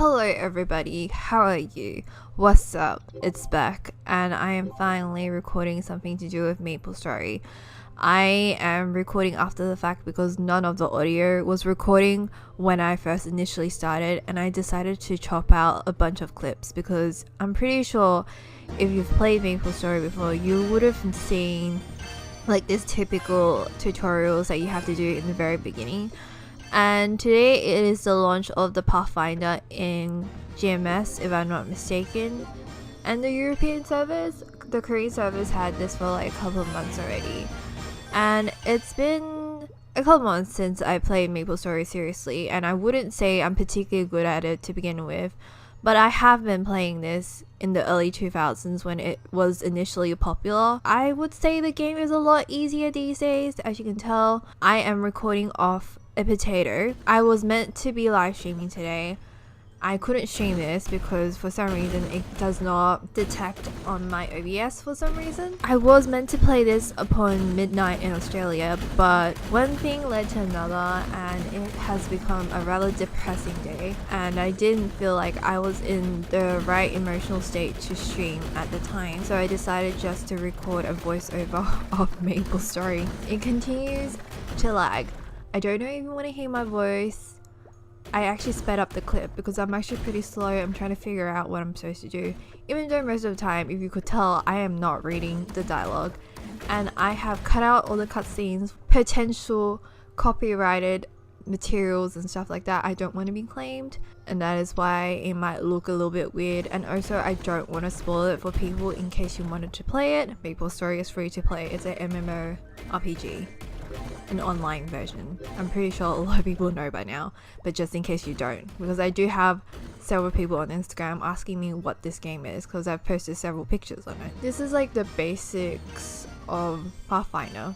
Hello everybody, how are you? What's up? It's Beck and I am finally recording something to do with Maplestory. I am recording after the fact because none of the audio was recording when I first initially started, and I decided to chop out a bunch of clips because I'm pretty sure if you've played Maplestory before, you would have seen like this typical tutorials that you have to do in the very beginning. And today it is the launch of the Pathfinder in GMS, if I'm not mistaken, and the European servers. The Korean servers had this for like a couple of months already, and it's been a couple of months since I played Maplestory seriously, and I wouldn't say I'm particularly good at it to begin with, but I have been playing this in the early 2000s when it was initially popular. I would say the game is a lot easier these days. As you can tell, I am recording off a potato. I was meant to be live streaming today. I couldn't stream this because for some reason it does not detect on my OBS for some reason. I was meant to play this upon midnight in Australia, but one thing led to another and it has become a rather depressing day, and I didn't feel like I was in the right emotional state to stream at the time, so I decided just to record a voiceover of Maplestory. It continues to lag. I don't know if you want to hear my voice. I actually sped up the clip because I'm actually pretty slow. I'm trying to figure out what I'm supposed to do. Even though most of the time, if you could tell, I am not reading the dialogue. And I have cut out all the cutscenes, potential copyrighted materials and stuff like that. I don't want to be claimed. And that is why it might look a little bit weird. And also, I don't want to spoil it for people in case you wanted to play it. Maplestory is free to play. It's an MMORPG. An online version. I'm pretty sure a lot of people know by now, but just in case you don't, because I do have several people on Instagram asking me what this game is because I've posted several pictures on it. This is like the basics of Pathfinder.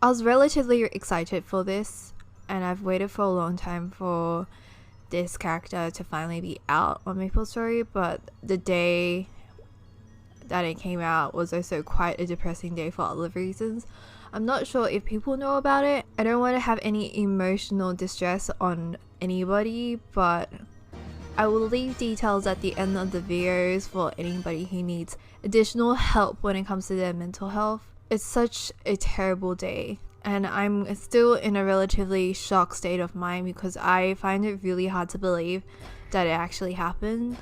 I was relatively excited for this, and I've waited for a long time for this character to finally be out on Maplestory, but the day that it came out was also quite a depressing day for other reasons. I'm not sure if people know about it. I don't want to have any emotional distress on anybody, but I will leave details at the end of the videos for anybody who needs additional help when it comes to their mental health. It's such a terrible day, and I'm still in a relatively shocked state of mind because I find it really hard to believe that it actually happened,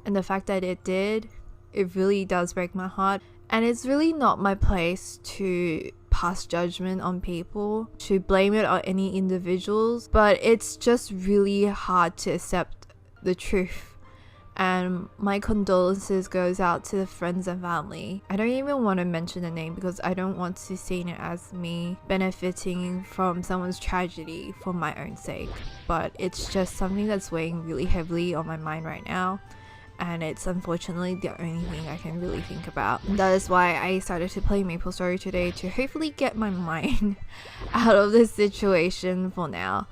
and the fact that it did, it really does break my heart. And it's really not my place to pass judgment on people, to blame it on any individuals, but it's just really hard to accept the truth. And my condolences goes out to the friends and family. I don't even want to mention the name because I don't want to see it as me benefiting from someone's tragedy for my own sake, but it's just something that's weighing really heavily on my mind right now. And it's unfortunately the only thing I can really think about. That is why I started to play Maplestory today, to hopefully get my mind out of this situation for now.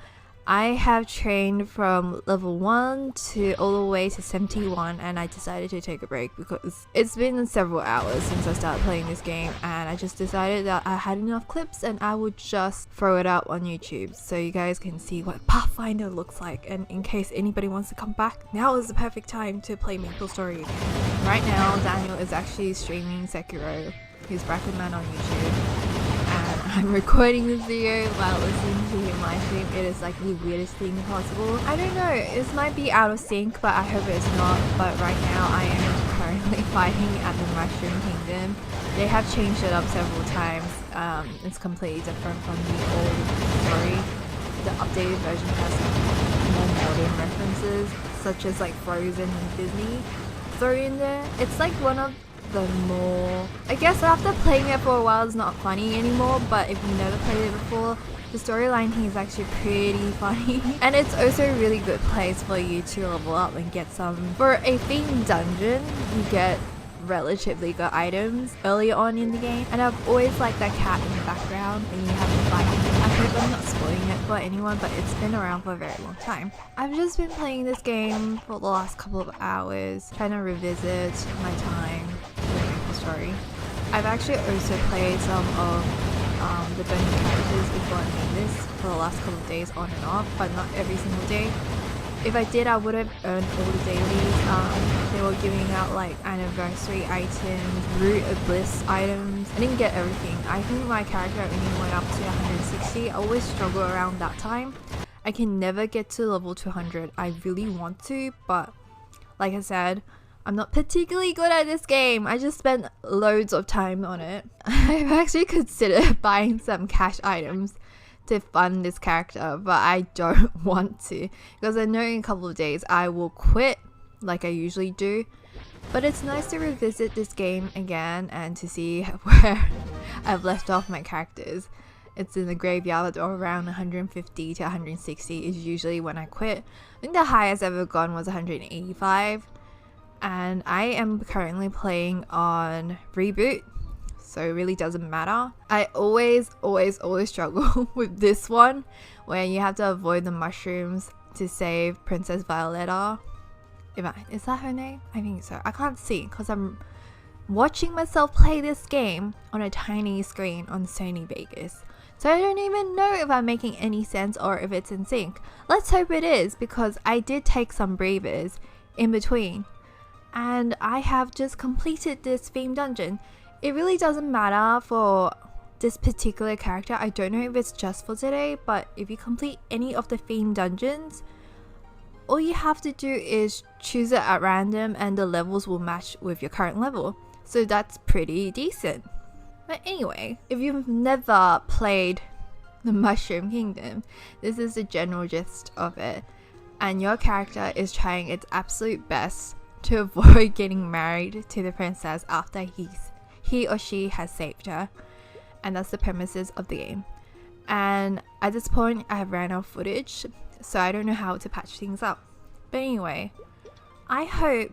I have trained from level 1 to all the way to 71, and I decided to take a break because it's been several hours since I started playing this game, and I just decided that I had enough clips and I would just throw it up on YouTube so you guys can see what Pathfinder looks like, and in case anybody wants to come back, now is the perfect time to play Maplestory again. Right now, Daniel is actually streaming Sekiro. He's Brightener on YouTube. I'm recording this video while listening to him live stream. It is like the weirdest thing possible. I don't know, this might be out of sync, but I hope it's not. But right now I am currently fighting at the Mushroom Kingdom. They have changed it up several times. It's completely different from the old story. The updated version has more modern references, such as like Frozen and Disney thrown in there. It's like one of the more, I guess after playing it for a while it's not funny anymore, but if you never played it before, the storyline here is actually pretty funny. And it's also a really good place for you to level up and get some. For a themed dungeon, you get relatively good items early on in the game, and I've always liked that cat in the background and you have to fight him. I hope I'm not spoiling it for anyone, but it's been around for a very long time. I've just been playing this game for the last couple of hours, trying to revisit my time with Maplestory. I've actually also played some of the burning characters before I made this for the last couple of days on and off, but not every single day. If I did, I would have earned all the dailies. They were giving out like anniversary items, root of bliss items. I didn't get everything. I think my character only went up to 160. I always struggle around that time. I can never get to level 200. I really want to, but like I said, I'm not particularly good at this game. I just spent loads of time on it. I've actually considered buying some cash items to fund this character, but I don't want to because I know in a couple of days I will quit like I usually do. But it's nice to revisit this game again and to see where I've left off my characters. It's in the graveyard, or around 150 to 160 is usually when I quit. I think the highest I've ever gone was 185, and I am currently playing on reboot, so it really doesn't matter. I always struggle with this one where you have to avoid the mushrooms to save Princess Violetta. Is that her name? I think so. I can't see because I'm watching myself play this game on a tiny screen on Sony Vegas. So I don't even know if I'm making any sense or if it's in sync. Let's hope it is, because I did take some breathers in between. And I have just completed this theme dungeon. It really doesn't matter for this particular character. I don't know if it's just for today, but if you complete any of the theme dungeons, all you have to do is choose it at random and the levels will match with your current level. So that's pretty decent. But anyway, if you've never played the Mushroom Kingdom, this is the general gist of it. And your character is trying its absolute best to avoid getting married to the princess after he or she has saved her. And that's the premises of the game. And at this point, I have ran out of footage, so I don't know how to patch things up. But anyway, I hope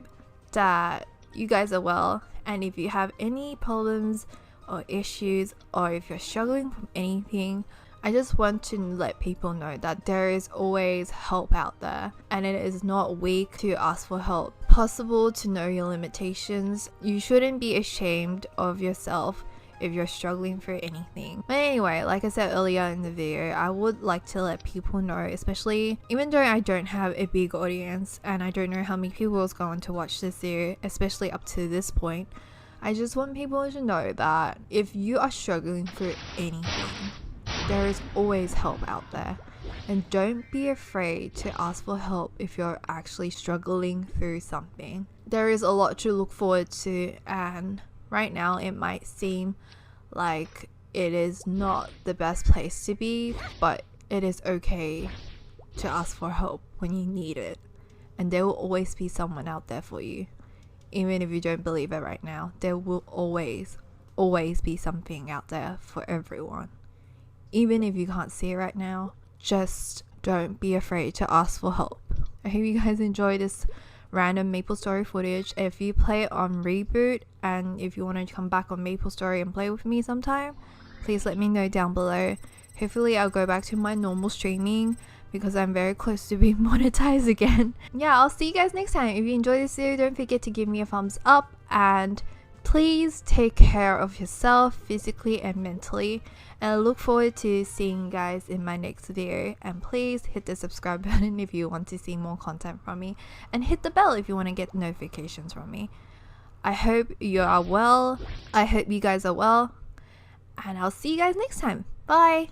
that you guys are well, and if you have any problems or issues, or if you're struggling from anything, I just want to let people know that there is always help out there, and it is not weak to ask for help. Possible to know your limitations. You shouldn't be ashamed of yourself if you're struggling for anything. But anyway, like I said earlier in the video, I would like to let people know, especially even though I don't have a big audience and I don't know how many people is going to watch this video, especially up to this point, I just want people to know that if you are struggling through anything, there is always help out there. And don't be afraid to ask for help if you're actually struggling through something. There is a lot to look forward to, and right now it might seem like it is not the best place to be, but it is okay to ask for help when you need it. And there will always be someone out there for you. Even if you don't believe it right now, there will always be something out there for everyone. Even if you can't see it right now, just don't be afraid to ask for help. I hope you guys enjoy this random Maplestory footage. If you play it on reboot and if you want to come back on Maplestory and play with me sometime, please let me know down below. Hopefully I'll go back to my normal streaming because I'm very close to being monetized again. Yeah, I'll see you guys next time. If you enjoyed this video, don't forget to give me a thumbs up, and please take care of yourself physically and mentally. And I look forward to seeing you guys in my next video. And please hit the subscribe button if you want to see more content from me, and hit the bell if you want to get notifications from me. I hope you are well. I hope you guys are well, and I'll see you guys next time. Bye.